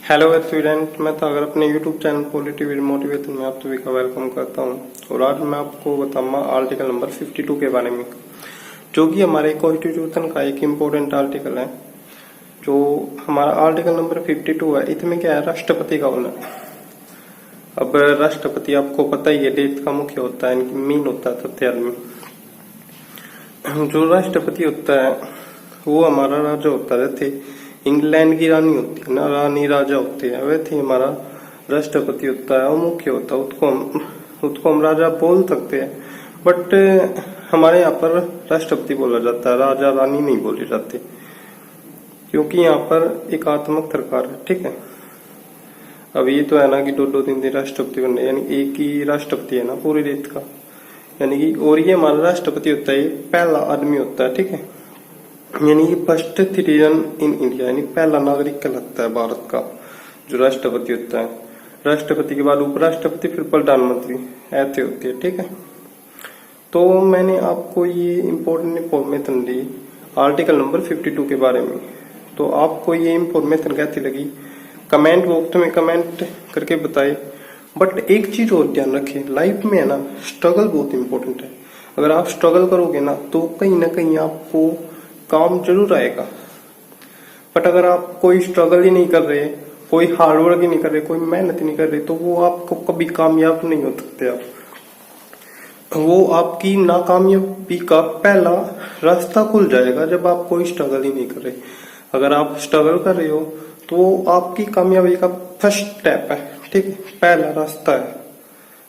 Hello student, मैं अगर अपने यूट्यूब चैनल पॉलिटिव मोटिवेशन में आप सभी का वेलकम करता हूं। और आज मैं आपको बताऊंगा आर्टिकल नंबर 52 के बारे में, जो कि हमारे कॉन्स्टिट्यूशन का एक इम्पोर्टेंट आर्टिकल है। जो हमारा आर्टिकल नंबर 52 है, इसमें क्या है, राष्ट्रपति का होना। अब राष्ट्रपति आपको पता ही है, देश का मुख्य होता है, मेन होता है सबसे आदमी। जो राष्ट्रपति होता है वो हमारा राजा होता है। जैसे इंग्लैंड की रानी होती है ना, रानी राजा होते हैं, वैसे हमारा राष्ट्रपति होता है, वो मुख्य होता है। उसको हम राजा बोल सकते हैं, बट हमारे यहाँ पर राष्ट्रपति बोला जाता है, राजा रानी नहीं बोले जाते, क्योंकि यहाँ पर एकात्मक सरकार है। ठीक है, अब ये तो है ना कि दो तीन राष्ट्रपति बन रहे, यानी एक ही राष्ट्रपति है ना पूरे देश का, यानी कि। और ये हमारा राष्ट्रपति होता है, पहला आदमी होता है। ठीक है, यानी कि फर्स्ट सिटीजन इन इंडिया, यानी पहला नागरिक कहलाता है भारत का जो राष्ट्रपति होता है। राष्ट्रपति के बाद उपराष्ट्रपति, फिर प्रधानमंत्री, ऐसे होती है। ठीक है, तो मैंने आपको ये इम्पोर्टेंट इंफॉर्मेशन दी आर्टिकल नंबर 52 के बारे में। तो आपको ये इन्फॉर्मेशन कैसी लगी, कमेंट बॉक्स में कमेंट करके बताए। बट एक चीज और ध्यान रखें, लाइफ में है ना, स्ट्रगल बहुत इंपॉर्टेंट है। अगर आप स्ट्रगल करोगे ना, तो कहीं ना कहीं आपको काम जरूर आएगा। बट अगर आप कोई स्ट्रगल ही नहीं कर रहे, कोई हार्डवर्क ही नहीं कर रहे, कोई मेहनत ही नहीं कर रहे, तो वो आपको कभी कामयाब नहीं हो सकते। आप वो आपकी नाकामयाबी का पहला रास्ता खुल जाएगा जब आप कोई स्ट्रगल ही नहीं कर रहे। अगर आप स्ट्रगल कर रहे हो तो आपकी कामयाबी का फर्स्ट स्टेप है। ठीक है, पहला रास्ता है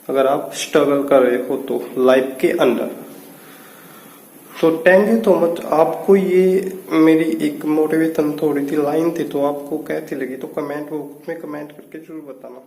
अगर आप स्ट्रगल कर रहे हो तो लाइफ के अंदर। तो थैंक यू सो मच। आपको ये मेरी एक मोटिवेशन थोड़ी सी लाइन थी, तो आपको कैसी लगी तो कमेंट बॉक्स में कमेंट करके जरूर बताना।